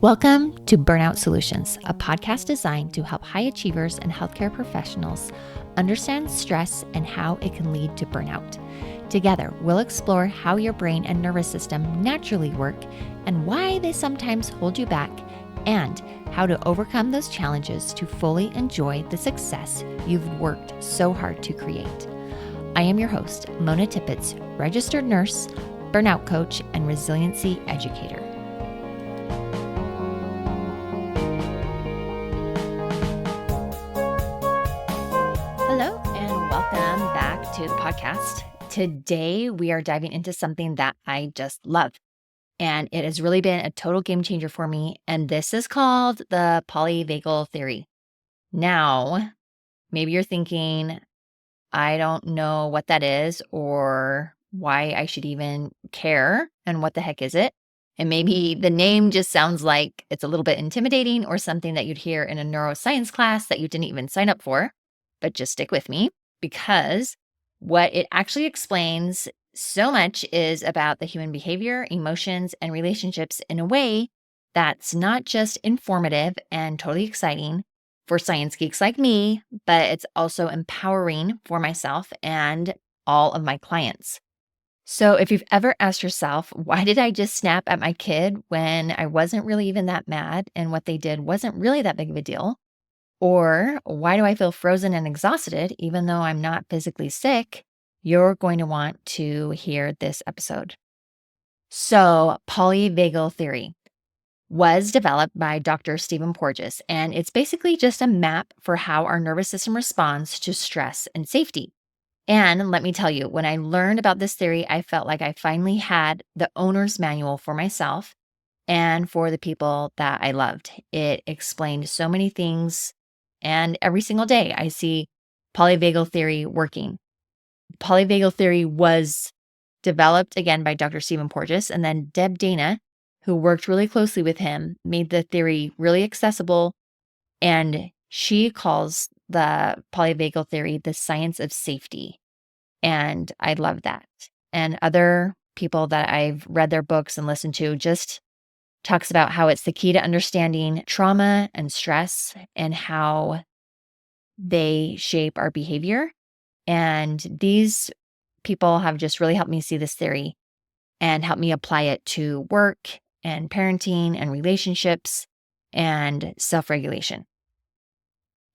Welcome to Burnout Solutions, a podcast designed to help high achievers and healthcare professionals understand stress and how it can lead to burnout. Together, we'll explore how your brain and nervous system naturally work and why they sometimes hold you back, and how to overcome those challenges to fully enjoy the success you've worked so hard to create. I am your host, Mona Tippett, registered nurse, burnout coach, and resiliency educator. Hello, and welcome back to the podcast. Today, we are diving into something that I just love, and it has really been a total game changer for me, and this is called the Polyvagal Theory. Now, maybe you're thinking, I don't know what that is or why I should even care, and what the heck is it? And maybe the name just sounds like it's a little bit intimidating or something that you'd hear in a neuroscience class that you didn't even sign up for. But just stick with me, because what it actually explains so much is about the human behavior, emotions, and relationships in a way that's not just informative and totally exciting for science geeks like me, but it's also empowering for myself and all of my clients. So if you've ever asked yourself, why did I just snap at my kid when I wasn't really even that mad and what they did wasn't really that big of a deal? Or why do I feel frozen and exhausted even though I'm not physically sick? You're going to want to hear this episode. So, Polyvagal Theory was developed by Dr. Stephen Porges, and it's basically just a map for how our nervous system responds to stress and safety. And let me tell you, when I learned about this theory, I felt like I finally had the owner's manual for myself and for the people that I loved. It explained so many things, and every single day I see polyvagal theory working. Polyvagal theory was developed again by Dr. Stephen Porges, and then Deb Dana, who worked really closely with him, made the theory really accessible, and she calls the polyvagal theory the science of safety. And I love that. And other people that I've read their books and listened to just talks about how it's the key to understanding trauma and stress and how they shape our behavior. And these people have just really helped me see this theory and help me apply it to work and parenting and relationships and self-regulation.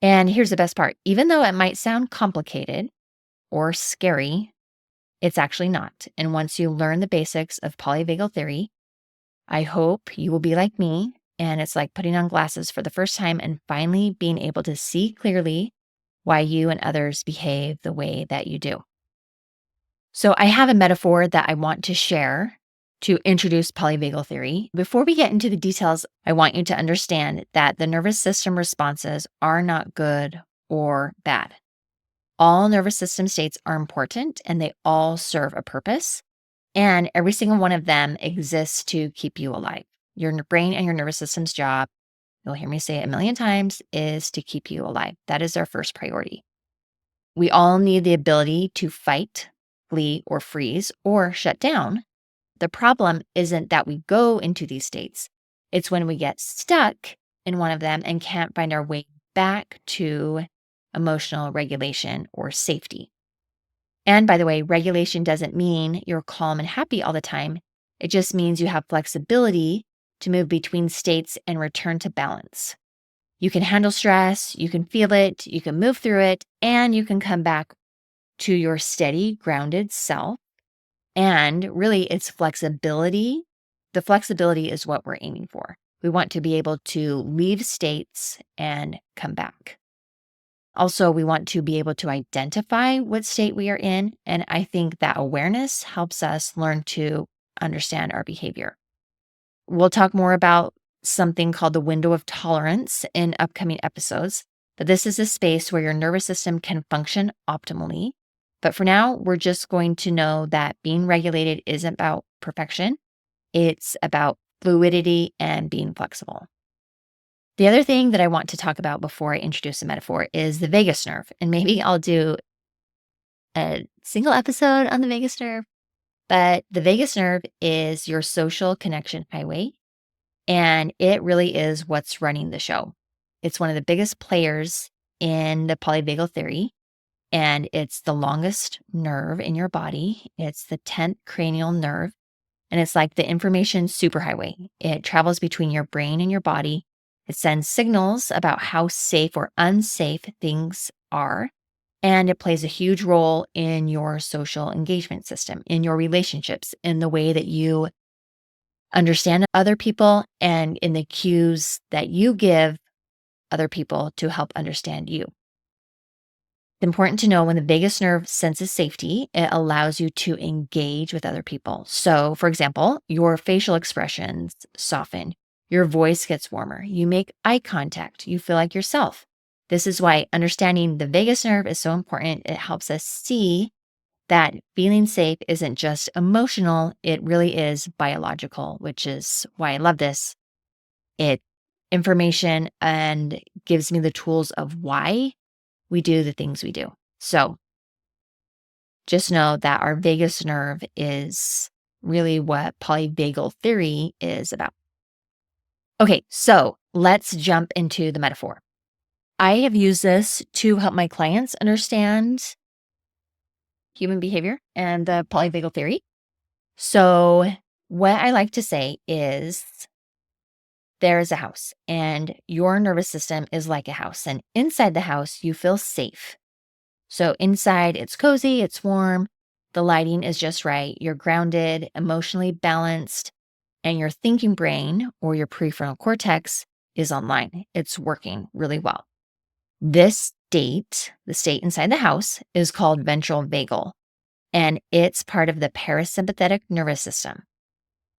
And here's the best part. Even though it might sound complicated or scary, it's actually not. And once you learn the basics of polyvagal theory, I hope you will be like me, and it's like putting on glasses for the first time and finally being able to see clearly why you and others behave the way that you do. So I have a metaphor that I want to share to introduce polyvagal theory. Before we get into the details, I want you to understand that the nervous system responses are not good or bad. All nervous system states are important and they all serve a purpose. And every single one of them exists to keep you alive. Your brain and your nervous system's job, you'll hear me say it a million times, is to keep you alive. That is our first priority. We all need the ability to fight, flee, or freeze, or shut down. The problem isn't that we go into these states. It's when we get stuck in one of them and can't find our way back to emotional regulation or safety. And by the way, regulation doesn't mean you're calm and happy all the time. It just means you have flexibility to move between states and return to balance. You can handle stress, you can feel it, you can move through it, and you can come back to your steady, grounded self. And really, it's flexibility. The flexibility is what we're aiming for. We want to be able to leave states and come back. Also, we want to be able to identify what state we are in, and I think that awareness helps us learn to understand our behavior. We'll talk more about something called the window of tolerance in upcoming episodes, but this is a space where your nervous system can function optimally. But for now, we're just going to know that being regulated isn't about perfection. It's about fluidity and being flexible. The other thing that I want to talk about before I introduce a metaphor is the vagus nerve. And maybe I'll do a single episode on the vagus nerve, But the vagus nerve is your social connection highway, and it really is what's running the show. It's one of the biggest players in the polyvagal theory, and it's the longest nerve in your body. It's the 10th cranial nerve, and it's like the information superhighway. It travels between your brain and your body. It sends signals about how safe or unsafe things are, and it plays a huge role in your social engagement system, in your relationships, in the way that you understand other people, and in the cues that you give other people to help understand you. It's important to know when the vagus nerve senses safety, it allows you to engage with other people. So, for example, your facial expressions soften, your voice gets warmer, you make eye contact, you feel like yourself. This is why understanding the vagus nerve is so important. It helps us see that feeling safe isn't just emotional, it really is biological, which is why I love this. It information and gives me the tools of why we do the things we do. So just know that our vagus nerve is really what polyvagal theory is about. Okay, so let's jump into the metaphor. I have used this to help my clients understand human behavior and the polyvagal theory. So, what I like to say is there is a house, and your nervous system is like a house. And inside the house, you feel safe. So, inside, it's cozy, it's warm, the lighting is just right, you're grounded, emotionally balanced, and your thinking brain or your prefrontal cortex is online. It's working really well. This state, the state inside the house, is called ventral vagal, and it's part of the parasympathetic nervous system.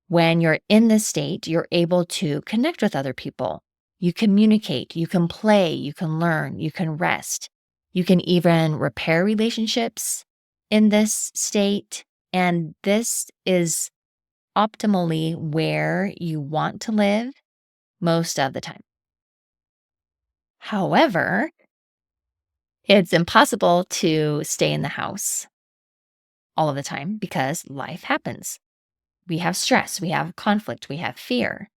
When you're in this state, you're able to connect with other people. You communicate, you can play, you can learn, you can rest. You can even repair relationships in this state. And this is optimally where you want to live most of the time. However, it's impossible to stay in the house all of the time because life happens. We have stress, we have conflict, we have fear.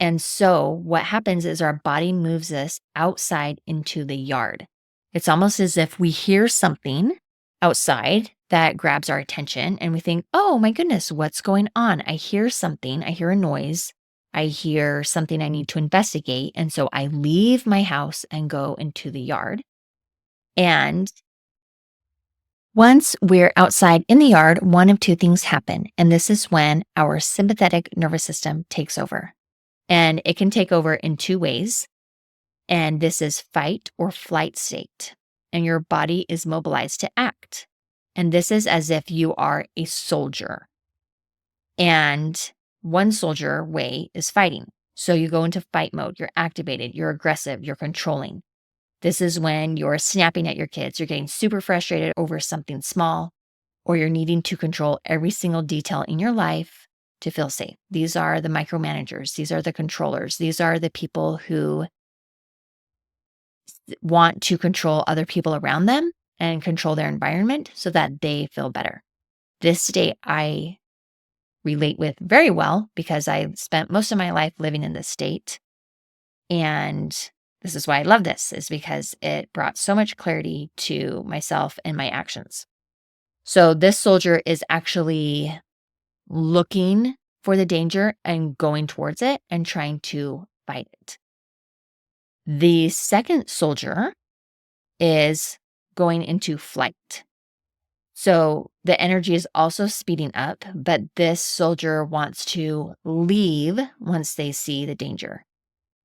And so what happens is our body moves us outside into the yard. It's almost as if we hear something outside that grabs our attention and we think, oh my goodness, what's going on? I hear something, I hear a noise, I hear something I need to investigate. And so I leave my house and go into the yard. And once we're outside in the yard, one of two things happen. And this is when our sympathetic nervous system takes over. And it can take over in two ways. And this is fight or flight state. And your body is mobilized to act. And this is as if you are a soldier. And one soldier way is fighting. So you go into fight mode, you're activated, you're aggressive, you're controlling. This is when you're snapping at your kids, you're getting super frustrated over something small, or you're needing to control every single detail in your life to feel safe. These are the micromanagers. These are the controllers. These are the people who want to control other people around them and control their environment so that they feel better. This state I relate with very well because I spent most of my life living in this state. And this is why I love this, is because it brought so much clarity to myself and my actions. So this soldier is actually looking for the danger and going towards it and trying to fight it. The second soldier is going into flight. So the energy is also speeding up, but this soldier wants to leave once they see the danger.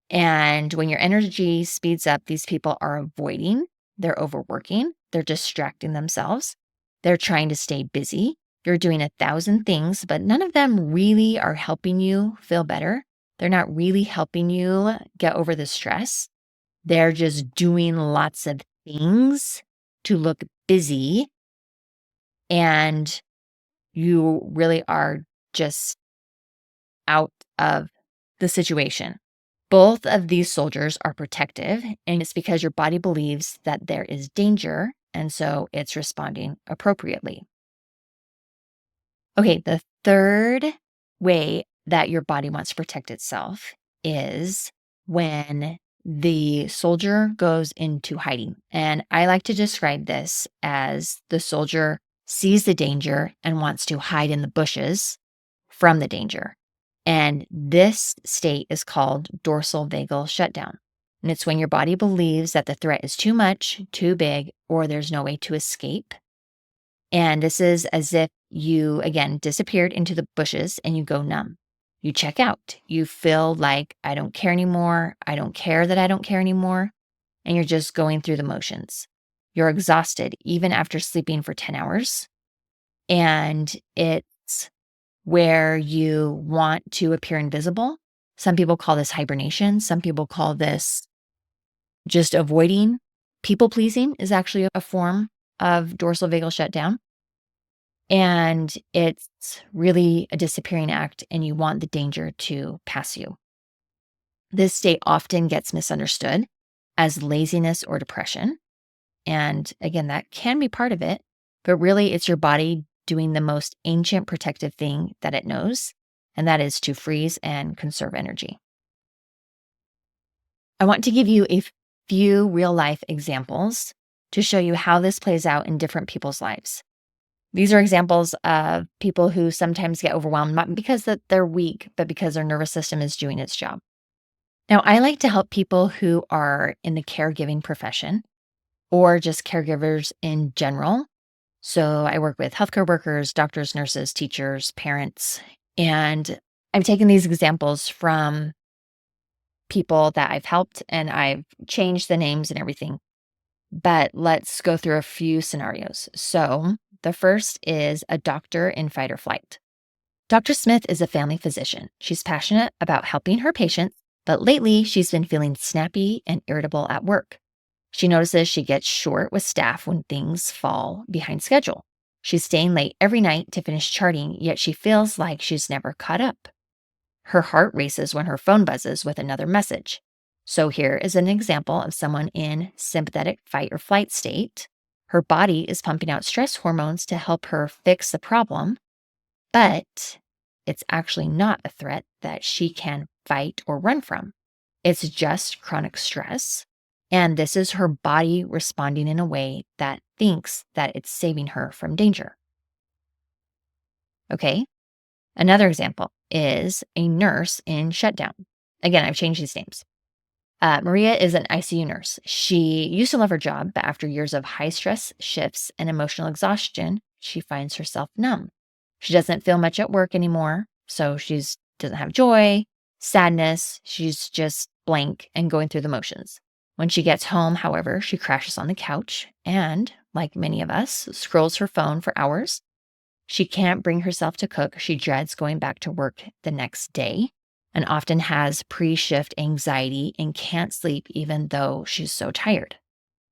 And when your energy speeds up, these people are avoiding, they're overworking, they're distracting themselves, they're trying to stay busy. You're doing 1,000 things, but none of them really are helping you feel better. They're not really helping you get over the stress. They're just doing lots of things to look busy. And you really are just out of the situation. Both of these soldiers are protective, and it's because your body believes that there is danger, and so it's responding appropriately. Okay, the third way that your body wants to protect itself is when the soldier goes into hiding. And I like to describe this as the soldier sees the danger and wants to hide in the bushes from the danger. And this state is called dorsal vagal shutdown. And it's when your body believes that the threat is too much, too big, or there's no way to escape. And this is as if you, again, disappeared into the bushes and you go numb. You check out. You feel like, I don't care anymore. I don't care that I don't care anymore. And you're just going through the motions. You're exhausted, even after sleeping for 10 hours. And it's where you want to appear invisible. Some people call this hibernation. Some people call this just avoiding. People pleasing is actually a form of dorsal vagal shutdown. And it's really a disappearing act, and you want the danger to pass you. This state often gets misunderstood as laziness or depression. And again, that can be part of it, but really it's your body doing the most ancient protective thing that it knows, and that is to freeze and conserve energy. I want to give you a few real life examples to show you how this plays out in different people's lives. These are examples of people who sometimes get overwhelmed, not because that they're weak, but because their nervous system is doing its job. Now, I like to help people who are in the caregiving profession or just caregivers in general. So I work with healthcare workers, doctors, nurses, teachers, parents, and I've taken these examples from people that I've helped and I've changed the names and everything. But let's go through a few scenarios. So the first is a doctor in fight or flight. Dr. Smith is a family physician. She's passionate about helping her patients, but lately she's been feeling snappy and irritable at work. She notices she gets short with staff when things fall behind schedule. She's staying late every night to finish charting, yet she feels like she's never caught up. Her heart races when her phone buzzes with another message. So here is an example of someone in sympathetic fight or flight state. Her body is pumping out stress hormones to help her fix the problem, but it's actually not a threat that she can fight or run from. It's just chronic stress. And this is her body responding in a way that thinks that it's saving her from danger. Okay. Another example is a nurse in shutdown. Again, I've changed these names. Maria is an ICU nurse. She used to love her job, but after years of high stress shifts and emotional exhaustion, she finds herself numb. She doesn't feel much at work anymore, so she doesn't have joy, sadness. She's just blank and going through the motions. When she gets home, however, she crashes on the couch and, like many of us, scrolls her phone for hours. She can't bring herself to cook. She dreads going back to work the next day and often has pre-shift anxiety and can't sleep even though she's so tired.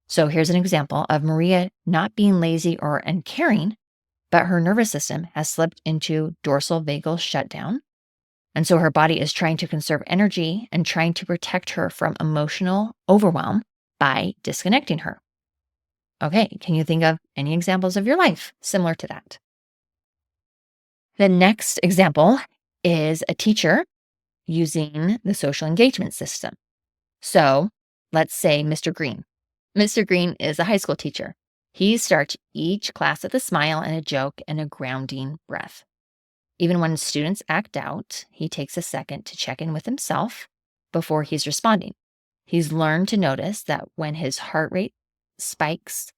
So here's an example of Maria not being lazy or uncaring, but her nervous system has slipped into dorsal vagal shutdown. And so her body is trying to conserve energy and trying to protect her from emotional overwhelm by disconnecting her. Okay, can you think of any examples of your life similar to that? The next example is a teacher using the social engagement system. So let's say Mr. Green. Mr. Green is a high school teacher. He starts each class with a smile and a joke and a grounding breath. Even when students act out, he takes a second to check in with himself before he's responding. He's learned to notice that when his heart rate spikes,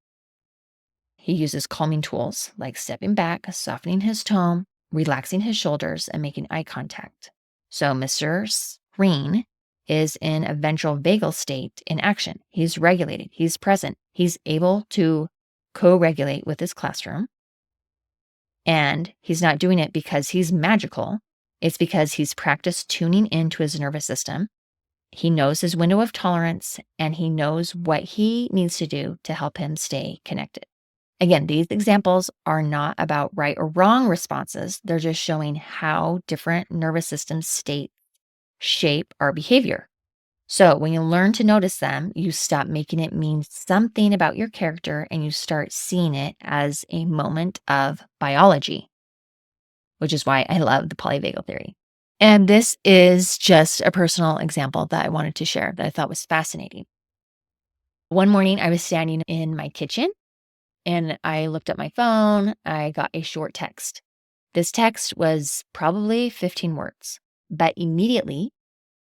he uses calming tools like stepping back, softening his tone, relaxing his shoulders, and making eye contact. So Mr. Green is in a ventral vagal state in action. He's regulated. He's present. He's able to co-regulate with his classroom. And he's not doing it because he's magical. It's because he's practiced tuning into his nervous system. He knows his window of tolerance, and he knows what he needs to do to help him stay connected. Again, these examples are not about right or wrong responses. They're just showing how different nervous system states shape our behavior. So when you learn to notice them, you stop making it mean something about your character and you start seeing it as a moment of biology. which is why I love the polyvagal theory. And this is just a personal example that I wanted to share that I thought was fascinating. One morning, I was standing in my kitchen and I looked at my phone. I got a short text. This text was probably 15 words, but immediately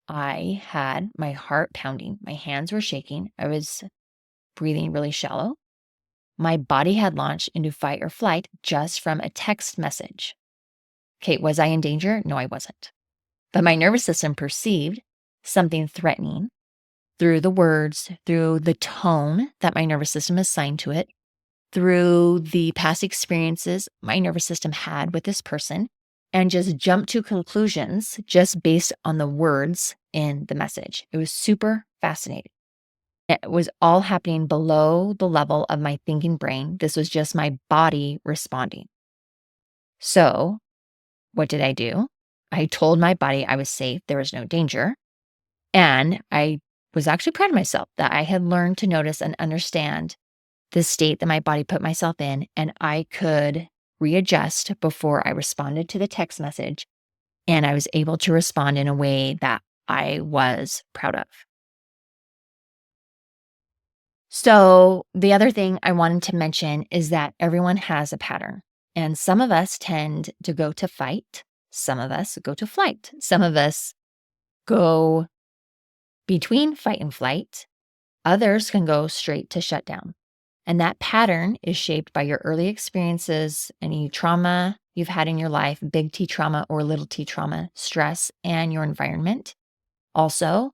I had my heart pounding. My hands were shaking. I was breathing really shallow. My body had launched into fight or flight just from a text message. Okay, was I in danger? No, I wasn't. But my nervous system perceived something threatening through the words, through the tone that my nervous system assigned to it, through the past experiences my nervous system had with this person, and just jumped to conclusions just based on the words in the message. It was super fascinating. It was all happening below the level of my thinking brain. This was just my body responding. So what did I do? I told my body I was safe. There was no danger. And I was actually proud of myself that I had learned to notice and understand the state that my body put myself in, and I could readjust before I responded to the text message. And I was able to respond in a way that I was proud of. So the other thing I wanted to mention is that everyone has a pattern, and some of us tend to go to fight. Some of us go to flight. Some of us go between fight and flight. Others can go straight to shutdown. And that pattern is shaped by your early experiences, any trauma you've had in your life, big T trauma or little t trauma, stress, and your environment. Also,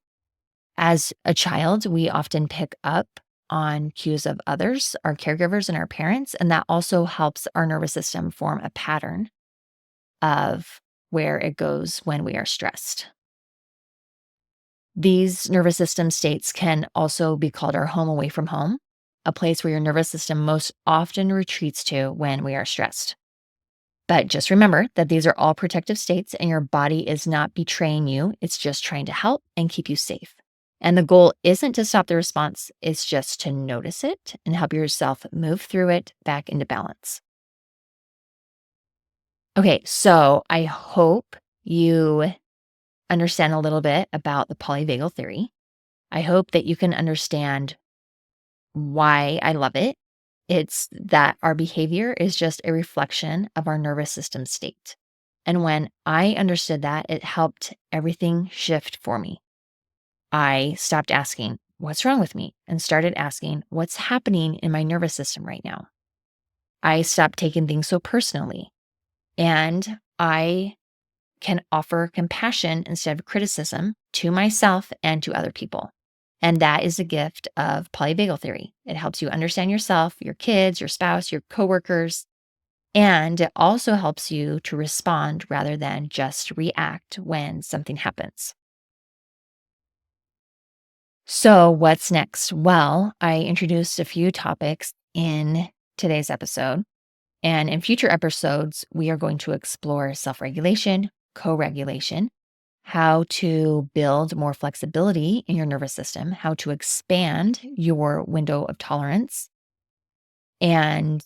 as a child, we often pick up on cues of others, our caregivers and our parents, and that also helps our nervous system form a pattern of where it goes when we are stressed. These nervous system states can also be called our home away from home, a place where your nervous system most often retreats to when we are stressed. But just remember that these are all protective states and your body is not betraying you. It's just trying to help and keep you safe. And the goal isn't to stop the response. It's just to notice it and help yourself move through it back into balance. Okay, so I hope you understand a little bit about the polyvagal theory. I hope that you can understand why I love it. It's that our behavior is just a reflection of our nervous system state. And when I understood that, it helped everything shift for me. I stopped asking, what's wrong with me? And started asking, what's happening in my nervous system right now? I stopped taking things so personally. And I can offer compassion instead of criticism to myself and to other people. And that is a gift of polyvagal theory. It helps you understand yourself, your kids, your spouse, your coworkers, and it also helps you to respond rather than just react when something happens. So what's next? Well, I introduced a few topics in today's episode, and in future episodes, we are going to explore self-regulation, co-regulation, how to build more flexibility in your nervous system, how to expand your window of tolerance. And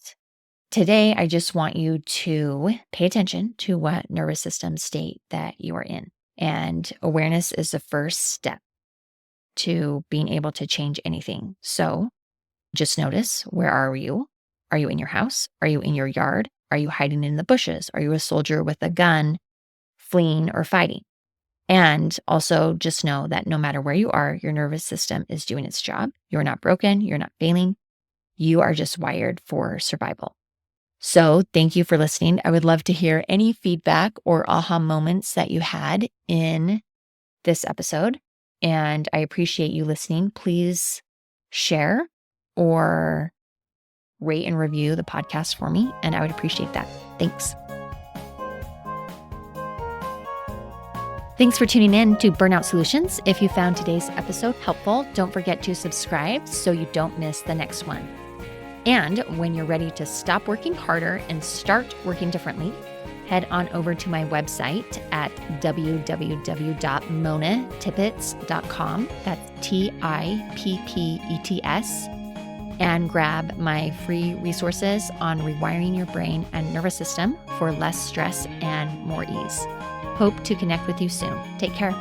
today, I just want you to pay attention to what nervous system state that you are in. And awareness is the first step to being able to change anything. So just notice, where are you? Are you in your house? Are you in your yard? Are you hiding in the bushes? Are you a soldier with a gun, fleeing or fighting? And also just know that no matter where you are, your nervous system is doing its job. You're not broken. You're not failing. You are just wired for survival. So thank you for listening. I would love to hear any feedback or aha moments that you had in this episode. And I appreciate you listening. Please share or rate and review the podcast for me, and I would appreciate that. Thanks. Thanks for tuning in to Burnout Solutions. If you found today's episode helpful, don't forget to subscribe so you don't miss the next one. And when you're ready to stop working harder and start working differently, head on over to my website at www.monatippets.com. That's TIPPETS. and grab my free resources on rewiring your brain and nervous system for less stress and more ease. Hope to connect with you soon. Take care.